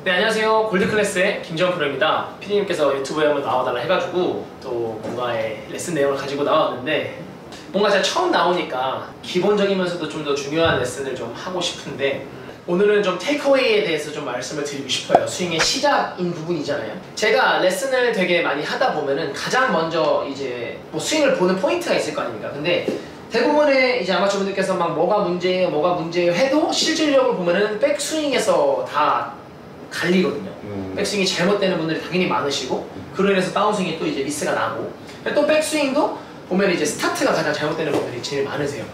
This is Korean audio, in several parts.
네, 안녕하세요. 골드클래스의 김지원 프로입니다. PD님께서 유튜브에 한번 나와달라 해가지고 또 뭔가의 레슨 내용을 가지고 나왔는데, 뭔가 제가 처음 나오니까 기본적이면서도 좀 더 중요한 레슨을 좀 하고 싶은데, 오늘은 좀 테이크어웨이에 대해서 좀 말씀을 드리고 싶어요. 스윙의 시작인 부분이잖아요. 제가 레슨을 되게 많이 하다 보면은 가장 먼저 이제 뭐 스윙을 보는 포인트가 있을 거 아닙니까? 근데 대부분의 이제 아마추어분들께서 막 뭐가 문제예요 해도 실질적으로 보면은 백스윙에서 다 갈리거든요. 백스윙이 잘못되는 분들이 당연히 많으시고, 그로 인해서 다운스윙이 또 이제 미스가 나고, 또 백스윙도 보면 이제 스타트가 가장 잘못되는 분들이 제일 많으세요.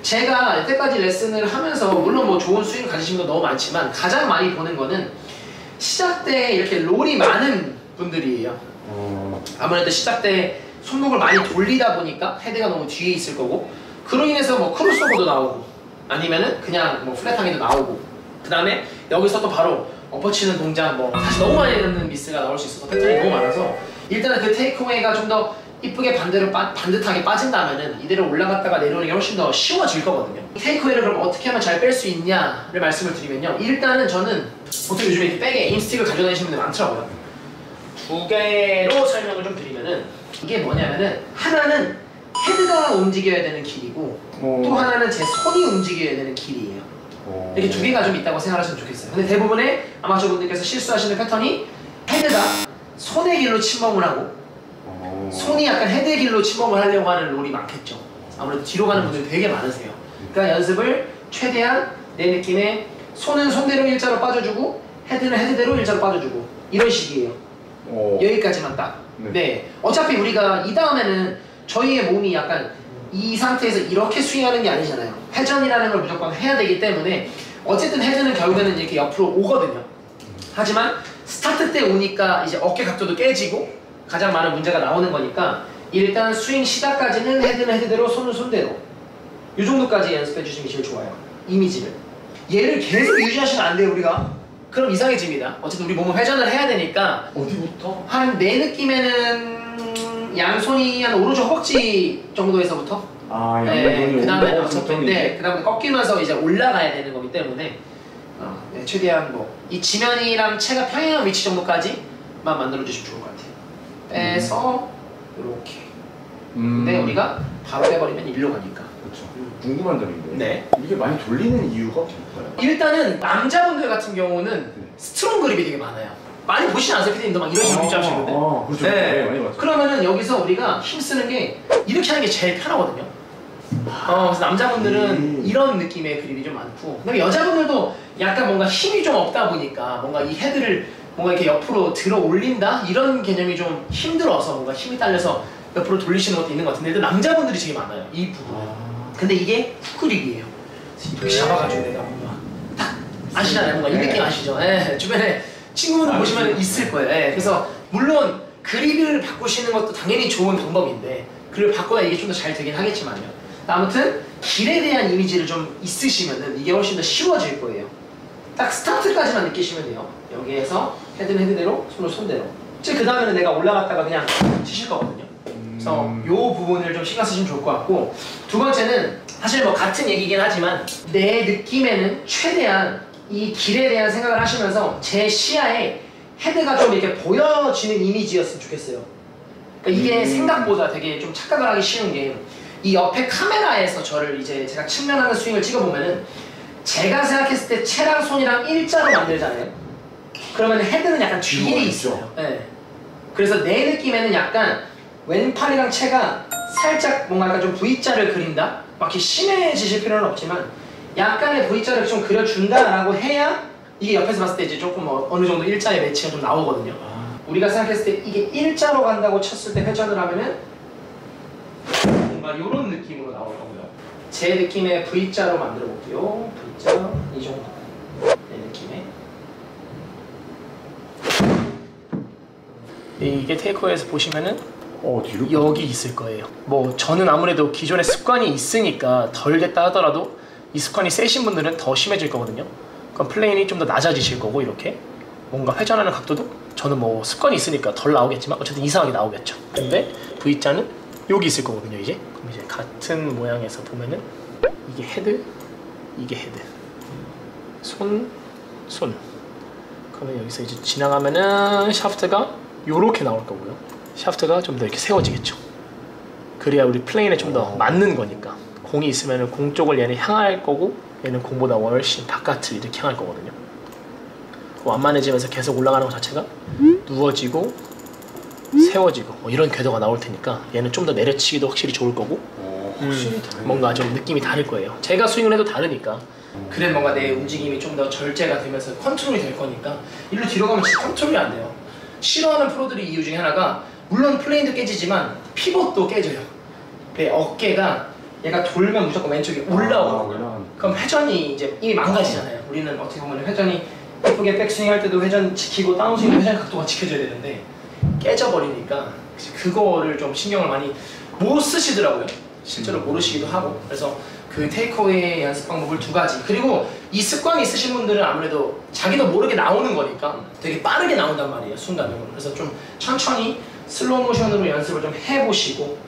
제가 여태까지 레슨을 하면서 물론 뭐 좋은 스윙 가지신 분도 너무 많지만 가장 많이 보는 거는 시작 때 이렇게 롤이 많은 분들이에요. 아무래도 시작 때 손목을 많이 돌리다 보니까 헤드가 너무 뒤에 있을 거고, 그로 인해서 뭐 크로스오버도 나오고 아니면은 그냥 뭐 플랫하게도 나오고, 그 다음에 여기서 또 바로 엎어치는 동작, 뭐 사실 너무 많이 넣는 미스가 나올 수 있어서 패턴이 너무 많아서, 일단은 그 테이크어웨이가 좀 더 이쁘게 반듯하게 빠진다면은 이대로 올라갔다가 내려오는 게 훨씬 더 쉬워질 거거든요. 테이크어웨이를 그럼 어떻게 하면 잘 뺄 수 있냐를 말씀을 드리면요, 일단은 저는 보통 요즘에 이렇게 백에 에임스틱을 가지고 다니시는 분들 많더라고요. 두 개로 설명을 좀 드리면은, 이게 뭐냐면은 하나는 헤드가 움직여야 되는 길이고, 또 하나는 제 손이 움직여야 되는 길이에요. 이렇게 두 개가 좀 있다고 생각하시면 좋겠어요. 근데 대부분의 아마추어분들께서 실수하시는 패턴이 헤드가 손의 길로 침범을 하고 손이 약간 헤드의 길로 침범을 하려고 하는 롤이 많겠죠. 아무래도 뒤로 가는 분들이 되게 많으세요. 그러니까 연습을 최대한 내 느낌에 손은 손대로 일자로 빠져주고 헤드는 헤드대로 일자로 빠져주고, 이런 식이에요. 여기까지만 딱. 네. 어차피 우리가 이 다음에는 저희의 몸이 약간 이 상태에서 이렇게 스윙하는 게 아니잖아요. 회전이라는 걸 무조건 해야 되기 때문에 어쨌든 헤드는 결국에는 이렇게 옆으로 오거든요. 하지만 스타트 때 오니까 이제 어깨 각도도 깨지고 가장 많은 문제가 나오는 거니까, 일단 스윙 시작까지는 헤드는 헤드대로 손은 손대로 이 정도까지 연습해 주시는 게 제일 좋아요. 이미지를. 얘를 계속 유지하시면 안 돼요, 우리가. 그럼 이상해집니다. 어쨌든 우리 몸은 회전을 해야 되니까. 어디부터? 한 내 느낌에는 양손이 한 오른쪽 허벅지 정도에서부터, 네, 그 다음에 그 다음에 꺾이면서 이제 올라가야 되는 거기 때문에 네, 최대한 뭐 이 지면이랑 채가 평행한 위치 정도까지만 만들어 주시면 좋을 것 같아요. 빼서 이렇게. 근데 우리가 바로 빼버리면 일로 가니까. 그렇죠. 궁금한 점인데, 네. 이게 많이 돌리는 이유가 뭘까요? 일단은 남자분들 같은 경우는 스트롱 그립이 되게 많아요. 많이 보시지 않으세요? PD님도 막 이런 식으로 유지하시는데. 그렇죠. 네. 네, 많이 봤죠. 그러면은 여기서 우리가 힘 쓰는 게 이렇게 하는 게 제일 편하거든요. 그래서 남자분들은 이런 느낌의 그립이 좀 많고, 그다음에 여자분들도 약간 뭔가 힘이 좀 없다 보니까 뭔가 이 헤드를 뭔가 이렇게 옆으로 들어 올린다? 이런 개념이 좀 힘들어서 뭔가 힘이 딸려서 옆으로 돌리시는 것도 있는 것 같은데, 남자분들이 되게 많아요, 이 부분에. 근데 이게 훅그립이에요. 이렇게 잡아가지고 내가 뭔가 딱 아시잖아요, 뭔가 이 느낌 아시죠? 예, 주변에 친구분들 보시면 있을 거예요. 예, 그래서 물론 그립을 바꾸시는 것도 당연히 좋은 방법인데, 그립을 바꿔야 이게 좀 더 잘 되긴 하겠지만요. 아무튼 길에 대한 이미지를 좀 있으시면은 이게 훨씬 더 쉬워질 거예요. 딱 스타트까지만 느끼시면 돼요. 여기에서 헤드는 헤드대로, 손은 손대로. 그 다음에는 내가 올라갔다가 그냥 치실 거거든요. 그래서 이 부분을 좀 신경 쓰시면 좋을 것 같고, 두 번째는 사실 뭐 같은 얘기긴 하지만 내 느낌에는 최대한 이 길에 대한 생각을 하시면서 제 시야에 헤드가 좀 이렇게 보여지는 이미지였으면 좋겠어요. 그러니까 이게 생각보다 되게 좀 착각을 하기 쉬운 게, 이 옆에 카메라에서 저를 이제 제가 측면하는 스윙을 찍어보면은 제가 생각했을 때 채랑 손이랑 일자로 만들잖아요. 그러면 헤드는 약간 뒤에 있어요. 네. 그래서 내 느낌에는 약간 왼팔이랑 채가 살짝 뭔가 약간 좀 V자를 그린다? 막 이렇게 심해지실 필요는 없지만 약간의 V자를 좀 그려준다라고 해야 이게 옆에서 봤을 때 이제 조금 어느 정도 일자의 매치가 좀 나오거든요. 우리가 생각했을 때 이게 일자로 간다고 쳤을 때 회전을 하면은 뭔가 이런 느낌으로 나올 거고요. 제 느낌의 V자로 만들어 볼게요. V자 이 정도. 내 느낌의. 이게 테이크어웨이에서 보시면은 뒤로? 여기 있을 거예요. 뭐 저는 아무래도 기존에 습관이 있으니까 덜 됐다 하더라도 이 습관이 세신 분들은 더 심해질 거거든요. 그럼 플레인이 좀 더 낮아지실 거고, 이렇게 뭔가 회전하는 각도도 저는 뭐 습관이 있으니까 덜 나오겠지만 어쨌든 이상하게 나오겠죠. 근데 V자는 여기 있을 거거든요. 이제 그럼 이제 같은 모양에서 보면은 이게 헤드, 이게 헤드, 손, 그러면 여기서 이제 지나가면은 샤프트가 요렇게 나올 거고요. 샤프트가 좀 더 이렇게 세워지겠죠. 그래야 우리 플레인에 좀 더 맞는 거니까. 공이 있으면은 공 쪽을 얘는 향할 거고 얘는 공보다 훨씬 바깥을 이렇게 향할 거거든요. 완만해지면서 계속 올라가는 것 자체가 누워지고 세워지고 뭐 이런 궤도가 나올 테니까 얘는 좀 더 내려치기도 확실히 좋을 거고 확실히 다르네. 뭔가 좀 느낌이 다를 거예요. 제가 스윙을 해도 다르니까. 그래 뭔가 내 움직임이 좀 더 절제가 되면서 컨트롤이 될 거니까. 일로 뒤로 가면 진짜 컨트롤이 안 돼요. 싫어하는 프로들이 이유 중에 하나가 물론 플레인도 깨지지만 피벗도 깨져요. 내 어깨가 얘가 돌면 무조건 왼쪽에 올라오거든요. 그럼 회전이 이제 이미 망가지잖아요. 우리는 어떻게 보면 회전이 예쁘게 백스윙 할 때도 회전 지키고 다운스윙 회전 각도가 지켜져야 되는데 깨져버리니까 그거를 좀 신경을 많이 못 쓰시더라고요. 실제로 모르시기도 하고. 그래서 그 테이크어웨이 연습 방법을 두 가지. 그리고 이 습관이 있으신 분들은 아무래도 자기도 모르게 나오는 거니까 되게 빠르게 나온단 말이에요, 순간적으로. 그래서 좀 천천히 슬로우 모션으로 연습을 좀 해보시고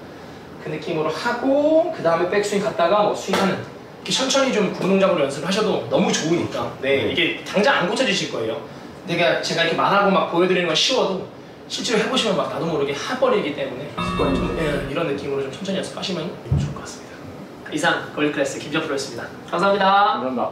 그 느낌으로 하고 그 다음에 백스윙 갔다가 뭐 스윙하는 이렇게 천천히 좀 구동작으로 연습을 하셔도 너무 좋으니까. 네, 이게 당장 안 고쳐지실 거예요. 제가 이렇게 말하고 막 보여드리는 건 쉬워도 실제로 해보시면 막 나도 모르게 해버리기 때문에 습관이 좀, 이런 느낌으로 좀 천천히 연습하시면 좋을 것 같습니다. 이상 골드 클래스 김정 프로였습니다. 감사합니다. 감사합니다.